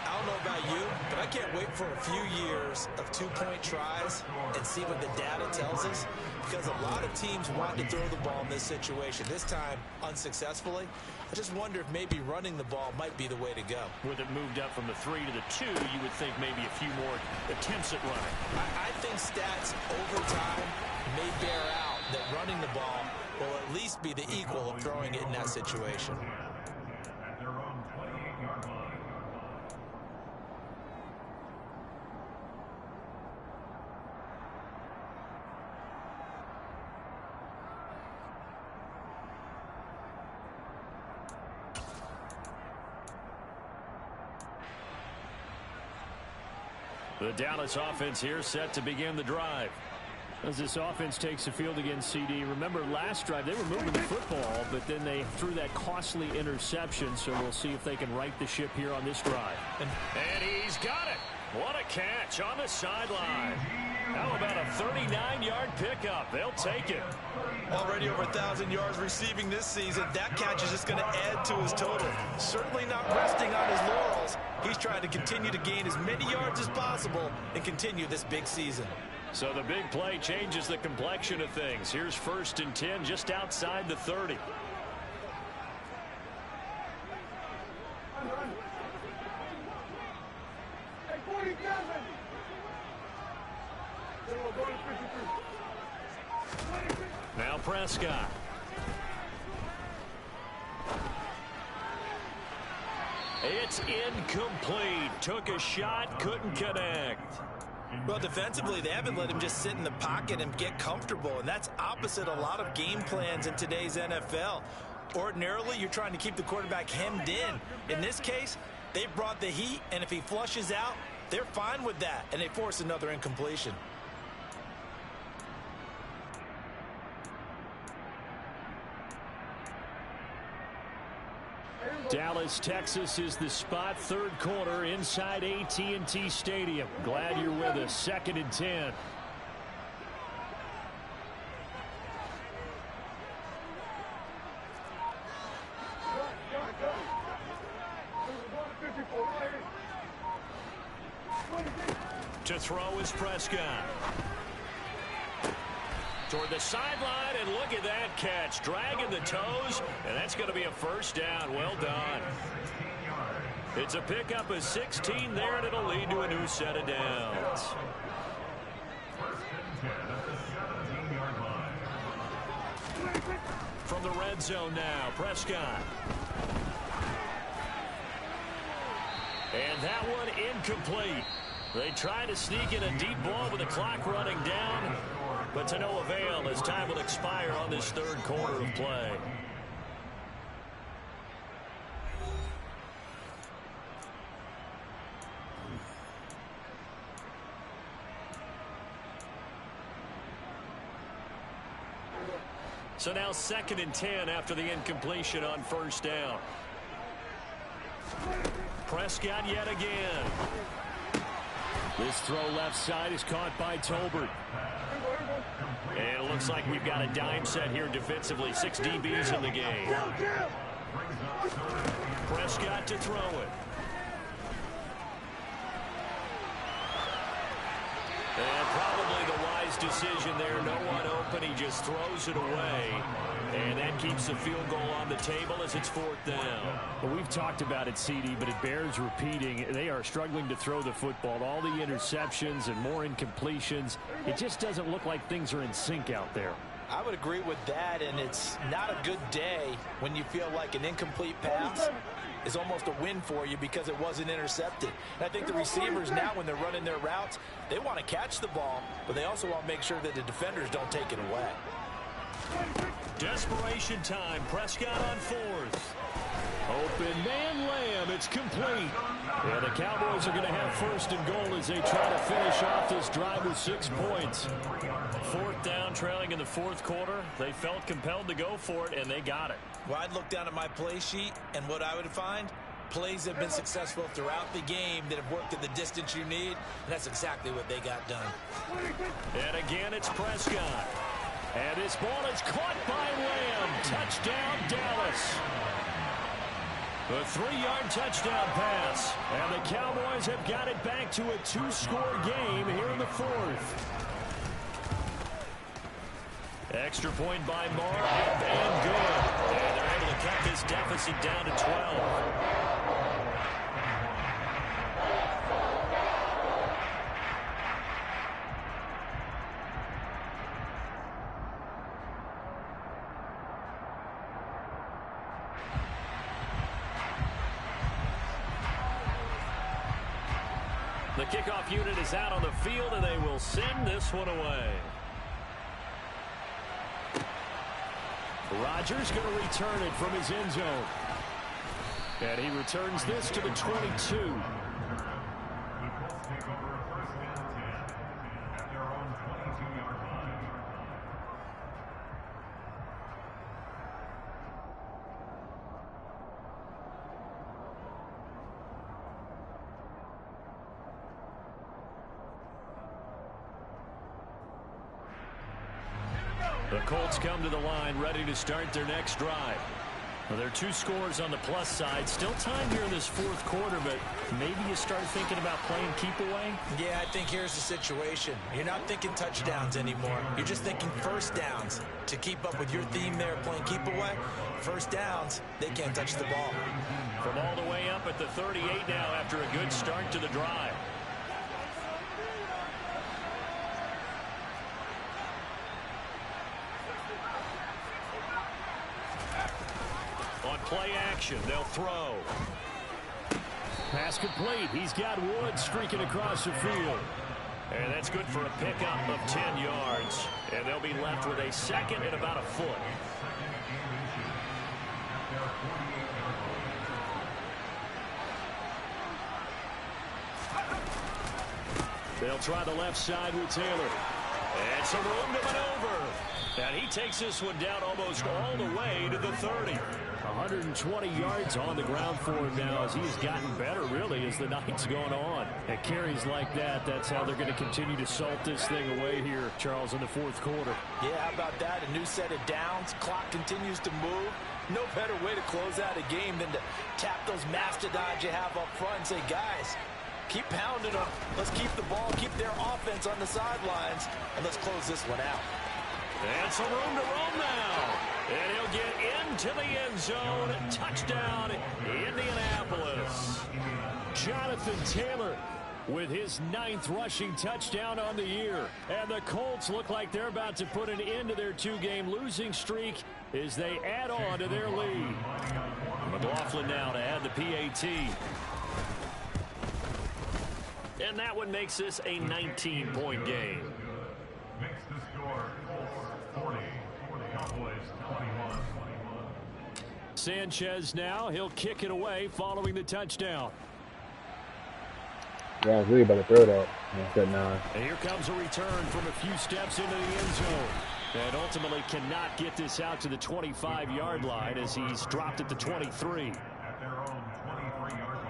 I don't know about you, but I can't wait for a few years of 2-point tries and see what the data tells us, because a lot of teams want to throw the ball in this situation. This time, unsuccessfully. I just wonder if maybe running the ball might be the way to go. With it moved up from the 3 to the 2, you would think maybe a few more attempts at running. I think stats over time may bear out that running the ball will at least be the equal of throwing it in that situation. The Dallas offense here set to begin the drive. As this offense takes the field against CD, remember last drive they were moving the football, but then they threw that costly interception, so we'll see if they can right the ship here on this drive. And he's got it. What a catch on the sideline. How about a 39-yard pickup? They'll take it. Already over 1,000 yards receiving this season. That catch is just going to add to his total. Certainly not resting on his laurels. He's trying to continue to gain as many yards as possible and continue this big season. So the big play changes the complexion of things. Here's 1st and 10 just outside the 30. Now Prescott. It's incomplete. Took a shot, couldn't connect. Well, defensively, they haven't let him just sit in the pocket and get comfortable, and that's opposite a lot of game plans in today's NFL. Ordinarily, you're trying to keep the quarterback hemmed in. In this case, they brought the heat, and if he flushes out, they're fine with that, and they force another incompletion. Dallas, Texas is the spot, 3rd quarter inside AT&T Stadium. Glad you're with us. 2nd and 10. To throw is Prescott. Toward the sideline, and look at that catch. Dragging the toes, and that's going to be a 1st down. Well done. It's a pickup of 16 there, and it'll lead to a new set of downs. From the red zone now, Prescott. And that one incomplete. They try to sneak in a deep ball with the clock running down, but to no avail as time will expire on this 3rd quarter of play. So now 2nd and 10 after the incompletion on 1st down. Prescott yet again. This throw left side is caught by Tolbert. And it looks like we've got a dime set here defensively. 6 DBs in the game. Prescott to throw it. And probably the wise decision there. No one open. He just throws it away. And that keeps the field goal on the table as it's 4th down. Well, we've talked about it, CD, but it bears repeating. They are struggling to throw the football. All the interceptions and more incompletions. It just doesn't look like things are in sync out there. I would agree with that, and it's not a good day when you feel like an incomplete pass is almost a win for you because it wasn't intercepted. And I think the receivers now, when they're running their routes, they want to catch the ball, but they also want to make sure that the defenders don't take it away. Desperation time. Prescott on 4th. Open man, Lamb. It's complete. Yeah, the Cowboys are going to have 1st and goal as they try to finish off this drive with 6 points. 4th down, trailing in the 4th quarter. They felt compelled to go for it, and they got it. Well, I'd look down at my play sheet, and what I would find, plays have been successful throughout the game that have worked at the distance you need, and that's exactly what they got done. And again, it's Prescott. And this ball is caught by Lamb. Touchdown, Dallas. A 3-yard touchdown pass. And the Cowboys have got it back to a 2-score game here in the 4th. Extra point by Moore, and good. And they're able to cut this deficit down to 12. The kickoff unit is out on the field, and they will send this one away. Rodgers going to return it from his end zone. And he returns this to the 22. The Colts come to the line, ready to start their next drive. Well, there are 2 scores on the plus side. Still time here in this 4th quarter, but maybe you start thinking about playing keep away? Yeah, I think here's the situation. You're not thinking touchdowns anymore. You're just thinking 1st downs. To keep up with your theme there, playing keep away, 1st downs, they can't touch the ball. From all the way up at the 38 now after a good start to the drive. Play action. They'll throw. Pass complete. He's got Wood streaking across the field. And that's good for a pickup of 10 yards. And they'll be left with a 2nd and about a foot. They'll try the left side with Taylor. And some room to maneuver. And he takes this one down almost all the way to the 30. 120 yards on the ground for him now as he's gotten better, really, as the night's gone on. At carries like that, that's how they're going to continue to salt this thing away here, Charles, in the 4th quarter. Yeah, how about that? A new set of downs. Clock continues to move. No better way to close out a game than to tap those mastodons you have up front and say, guys, keep pounding them. Let's keep the ball, keep their offense on the sidelines, and let's close this one out. And some room to roam now. And he'll get into the end zone. Touchdown, Indianapolis. Jonathan Taylor with his 9th rushing touchdown on the year. And the Colts look like they're about to put an end to their 2-game losing streak as they add on to their lead. McLaughlin now to add the PAT. And that one makes this a 19-point game. Makes the score 40, Cowboys 21. Sanchez now, he'll kick it away following the touchdown. Yeah, I was really about to throw that. I said nah. And here comes a return from a few steps into the end zone. And ultimately cannot get this out to the 25-yard line as he's dropped at the 23. At their own 23-yard line.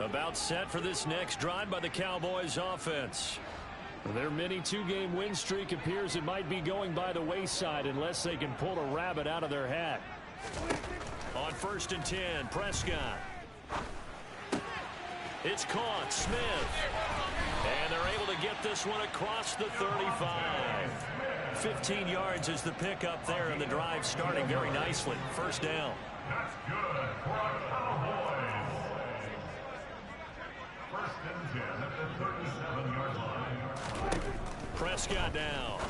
About set for this next drive by the Cowboys offense. Their mini two-game win streak appears it might be going by the wayside unless they can pull a rabbit out of their hat. On 1st and 10, Prescott. It's caught, Smith. And they're able to get this one across the 35. 15 yards is the pickup there, and the drive starting very nicely. 1st down. That's good for our Cowboys. 1st and 10 at the 37-yard line. Prescott down.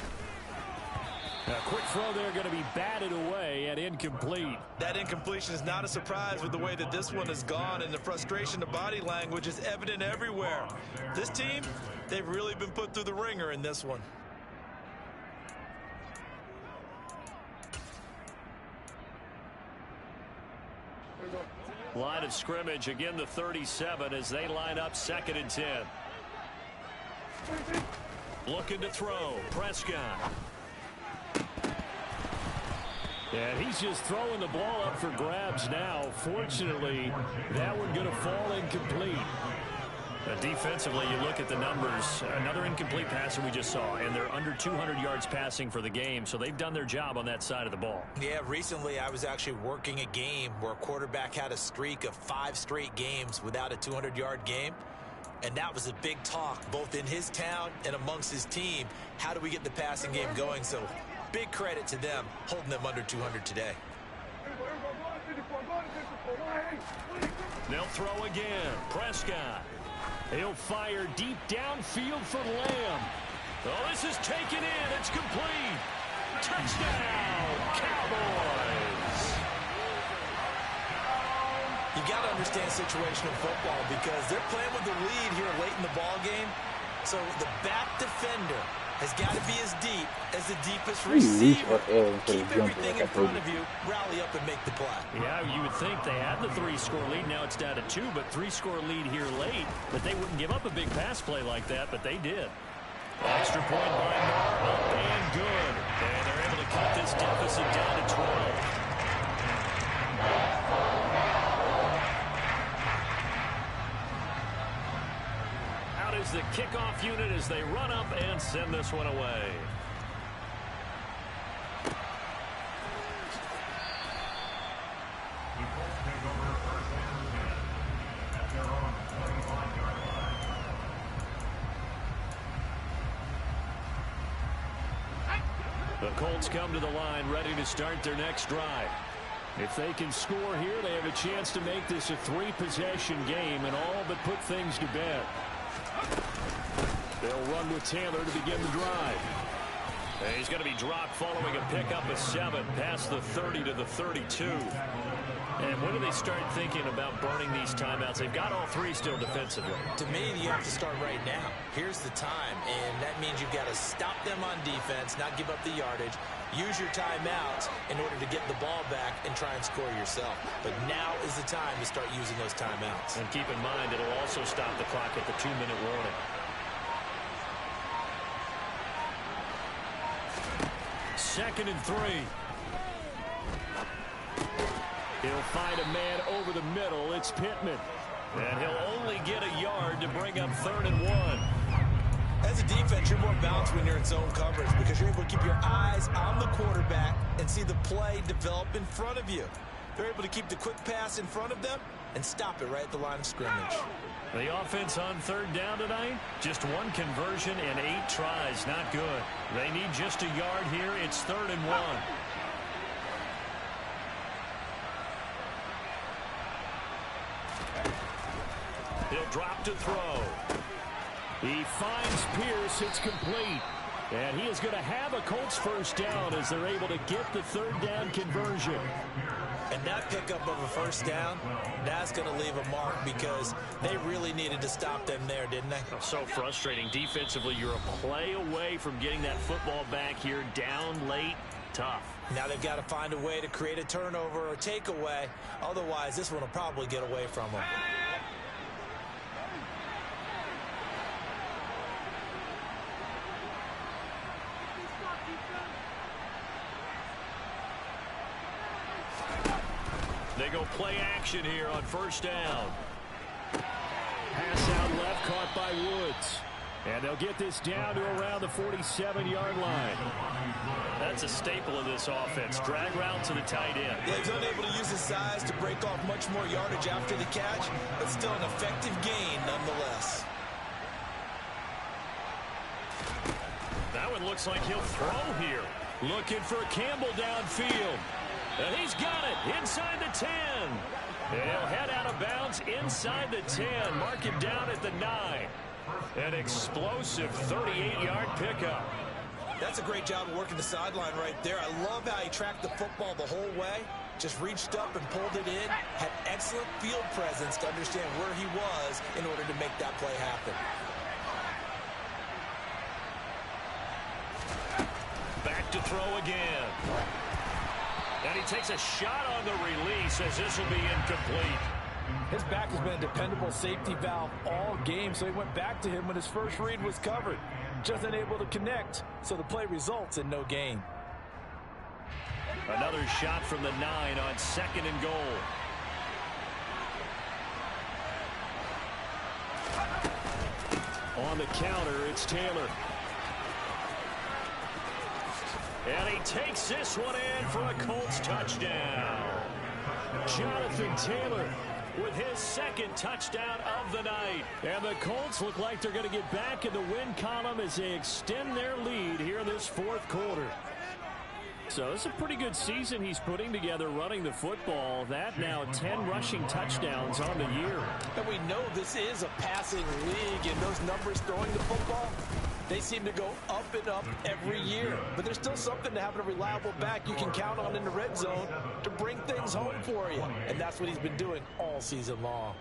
A quick throw there going to be batted away and incomplete. That incompletion is not a surprise with the way that this one has gone, and the frustration, the body language is evident everywhere. This team, they've really been put through the ringer in this one. Line of scrimmage, again the 37 as they line up 2nd and 10. Looking to throw, Prescott. And he's just throwing the ball up for grabs now. Fortunately, that one going to fall incomplete. Defensively, you look at the numbers. Another incomplete pass that we just saw, and they're under 200 yards passing for the game, so they've done their job on that side of the ball. Yeah, recently I was actually working a game where a quarterback had a streak of 5 straight games without a 200-yard game, and that was a big talk both in his town and amongst his team. How do we get the passing game going? So big credit to them holding them under 200 today. They'll throw again. Prescott. He'll fire deep downfield for Lamb. Oh, this is taken in. It's complete. Touchdown, Cowboys. You got to understand situational football because they're playing with the lead here late in the ball game. So the back defender has got to be as deep as the deepest receiver. Keep everything in front of you, rally up and make the play. Yeah, you would think they had the 3-score lead. Now it's down to 2, but 3-score lead here late. But they wouldn't give up a big pass play like that, but they did. Extra point by Moore, up and good. And they're able to cut this deficit down to 12. Is the kickoff unit as they run up and send this one away. The Colts come to the line ready to start their next drive. If they can score here, they have a chance to make this a 3-possession game and all but put things to bed. They'll run with Taylor to begin the drive. And he's going to be dropped following a pickup of 7 past the 30 to the 32. And when do they start thinking about burning these timeouts? They've got all 3 still defensively. To me, you have to start right now. Here's the time, and that means you've got to stop them on defense, not give up the yardage, use your timeouts in order to get the ball back and try and score yourself. But now is the time to start using those timeouts. And keep in mind, it'll also stop the clock at the 2-minute warning. 2nd and 3. He'll find a man over the middle. It's Pittman. And he'll only get a yard to bring up 3rd and 1. As a defense, you're more balanced when you're in zone coverage because you're able to keep your eyes on the quarterback and see the play develop in front of you. They're able to keep the quick pass in front of them and stop it right at the line of scrimmage. The offense on 3rd down tonight, just 1 conversion and 8 tries. Not good. They need just a yard here. It's 3rd and 1. He'll drop to throw. He finds Pierce. It's complete. And he is going to have a Colts 1st down as they're able to get the 3rd down conversion. And that pickup of a 1st down, that's going to leave a mark because they really needed to stop them there, didn't they? So frustrating. Defensively, you're a play away from getting that football back here down late. Tough. Now they've got to find a way to create a turnover or takeaway. Otherwise, this one will probably get away from them. They go play action here on 1st down. Pass out left, caught by Woods. And they'll get this down to around the 47-yard line. That's a staple of this offense. Drag route to the tight end. Yeah, he's unable to use his size to break off much more yardage after the catch, but still an effective gain nonetheless. That one looks like he'll throw here. Looking for Campbell downfield. And he's got it inside the 10. And he'll head out of bounds inside the 10. Mark him down at the 9. An explosive 38-yard pickup. That's a great job of working the sideline right there. I love how he tracked the football the whole way. Just reached up and pulled it in. Had excellent field presence to understand where he was in order to make that play happen. Back to throw again. And he takes a shot on the release as this will be incomplete. His back has been a dependable safety valve all game, so he went back to him when his first read was covered. Just unable to connect, so the play results in no gain. Another shot from the 9 on 2nd and goal. On the counter, it's Taylor. And he takes this one in for a Colts touchdown. Jonathan Taylor with his 2nd touchdown of the night. And the Colts look like they're going to get back in the win column as they extend their lead here in this 4th quarter. So it's a pretty good season he's putting together running the football. That now 10 rushing touchdowns on the year. And we know this is a passing league, and those numbers throwing the football, they seem to go up and up every year. But there's still something to having a reliable back you can count on in the red zone to bring things home for you. And that's what he's been doing all season long.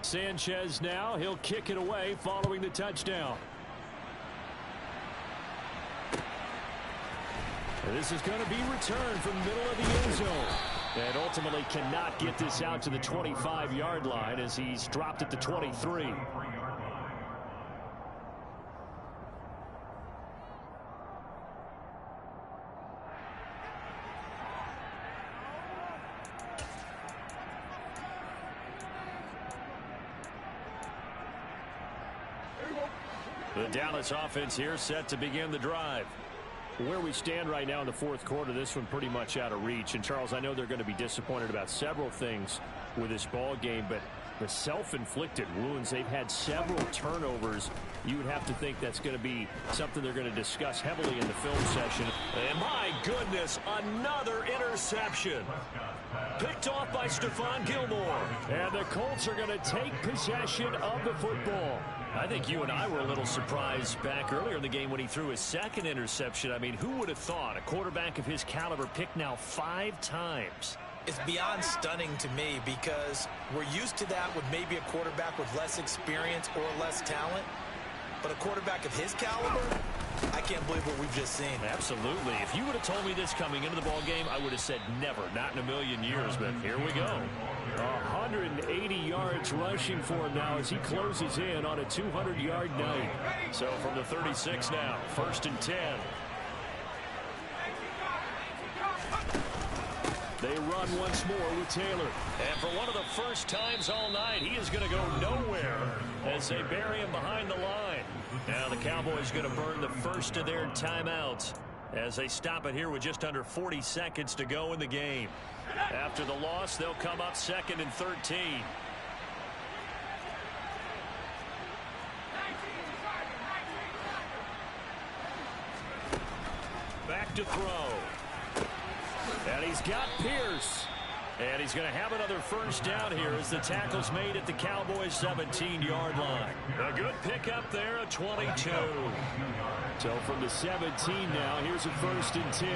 Sanchez now, he'll kick it away following the touchdown. And this is going to be returned from the middle of the end zone. And ultimately cannot get this out to the 25-yard line as he's dropped at the 23. The Dallas offense here set to begin the drive. Where we stand right now in the 4th quarter, this one pretty much out of reach. And, Charles, I know they're going to be disappointed about several things with this ball game, but the self-inflicted wounds, they've had several turnovers. You would have to think that's going to be something they're going to discuss heavily in the film session. And, my goodness, another interception. Picked off by Stephon Gilmore. And the Colts are going to take possession of the football. I think you and I were a little surprised back earlier in the game when he threw his 2nd interception. I mean, who would have thought a quarterback of his caliber picked now 5 times? It's beyond stunning to me because we're used to that with maybe a quarterback with less experience or less talent. But a quarterback of his caliber, I can't believe what we've just seen. Absolutely. If you would have told me this coming into the ball game, I would have said never, not in a million years. But here we go. 180 yards rushing for him now as he closes in on a 200-yard night. So from the 36 now, 1st and 10. They run once more with Taylor. And for one of the first times all night, he is going to go nowhere as they bury him behind the line. Now the Cowboys going to burn the first of their timeouts as they stop it here with just under 40 seconds to go in the game. After the loss, they'll come up 2nd and 13. Back to throw. And he's got Pierce. And he's going to have another first down here as the tackle's made at the Cowboys' 17-yard line. A good pickup there, a 22. So from the 17 now, here's a 1st and 10.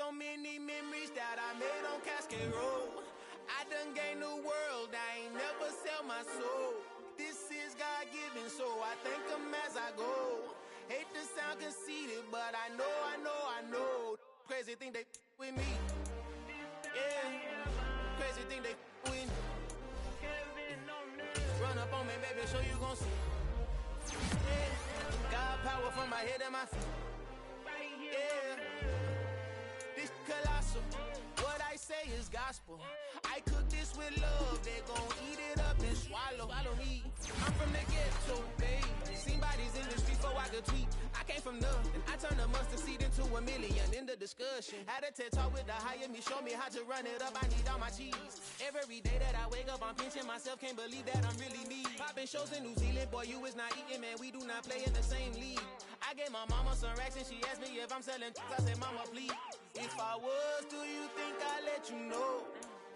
so many memories that I made on Cascade Road. I done gained the world, I ain't never sell my soul. This is God-given, so I thank him as I go. Hate to sound conceited, but I know. Crazy thing they with me. Yeah, crazy thing they with me. Run up on me, baby, so you gon' see. Yeah, God power from my head and my feet. Yeah, this colossal. What I say is gospel. I cook this with love. They gon' eat it up and swallow me. I'm from the ghetto, babe. Seen bodies in the street before I could tweet. I came from nothing. I turned a mustard seed into a million. In the discussion, had a TED talk with the higher me. Show me how to run it up. I need all my cheese. Every day that I wake up, I'm pinching myself. Can't believe that I'm really me. Popping shows in New Zealand, boy, you is not eating, man. We do not play in the same league. I gave my mama some racks and she asked me if I'm selling. I said, mama, please. If I was, do you think I'd let you know?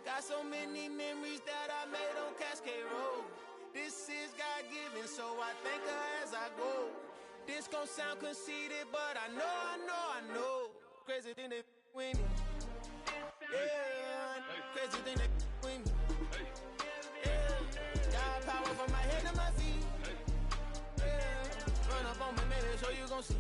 Got so many memories that I made on Cascade Road. This is God-given, so I thank her as I go. This gon' sound conceited, but I know. Crazy thing they with me. Yeah, crazy thing they with me. Yeah, got power from my head to my feet. Yeah, run up on me, maybe, so you gon' see.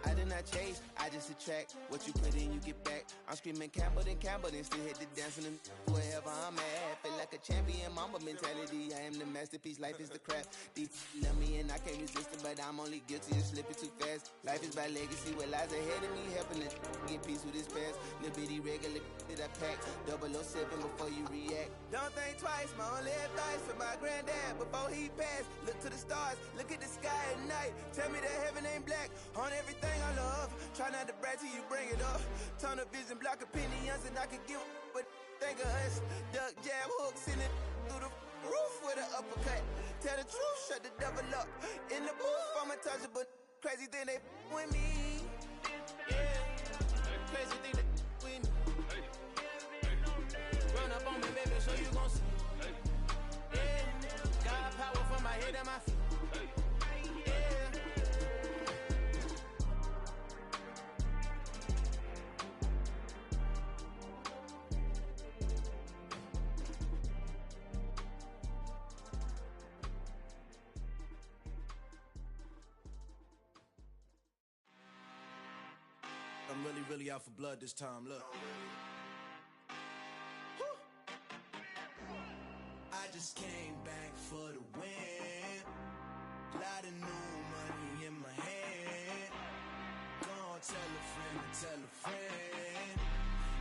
I did not chase, I just attract. What you put in, you get back. I'm screaming Campbell, then still hit the dancing and wherever I'm at. Feel like a champion, mamba mentality. I am the masterpiece, life is the craft. Deep love me and I can't resist it, but I'm only guilty of slipping too fast. Life is by legacy, what lies ahead of me, helping to get peace with this past. Little bitty regular that I pack, 007 before you react. Don't think twice, my only advice for my granddad before he passed. Look to the stars, look at the sky at night. Tell me that heaven ain't black on everything I love. Try not to brag till you bring it up. Tunnel vision, block opinions, and I can give but think of us. Duck, jab, hooks in it through the roof with an uppercut. Tell the truth, shut the devil up. In the booth, I'm untouchable. Crazy thing they with me. Yeah, crazy thing they with me. Run up on me, baby, so you gon' see. Yeah, got power from my head and my feet. I'm really out for blood this time, look. Woo. I just came back for the win. Lot of new money in my hand. Gonna tell a friend.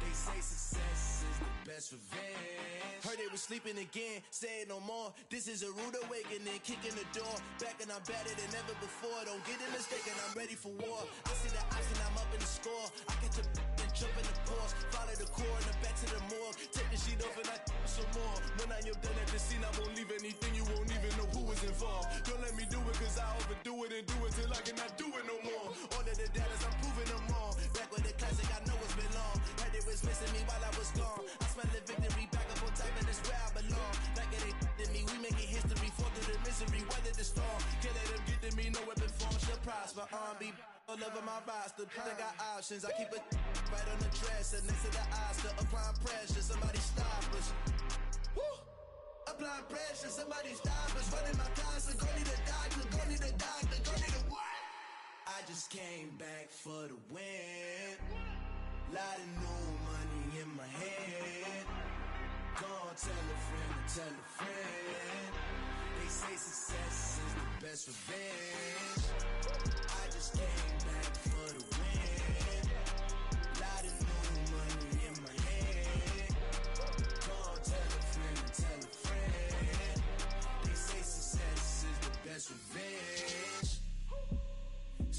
They say success is the best revenge. Heard they was sleeping again, say it no more. This is a rude awakening, kicking the door. Back and I'm better than ever before. Don't get it mistaken, I'm ready for war. I see the option, I'm up in the score. I get your and jump in the course. Follow the core and the back to the morgue. Take the sheet off and I some more. When I am done at the scene, I won't leave anything. You won't even know who was involved. Don't let me do it, cause I overdo it and do it till I cannot do it no more. All of the data, I'm proving them wrong. Back with the classic, I know it's been long. Heard it was missing me while I was gone. I smell the victory back up on top, and it's where I belong. Like it ain't to me, we making history. Fall through the misery, weather the storm. Can't let them get to me, no weapon form shall prosper. R&B all over my roster. I got options, I keep it right on the dresser. Next to the Oscar, applying pressure. Somebody stop us. Woo! Applying pressure, somebody stop us. Running my closet, go need a doctor, go need a doctor, go need a what? I just came back for the win. Lot of new money in my hand. Gonna tell a friend. They say success is the best revenge. I just can't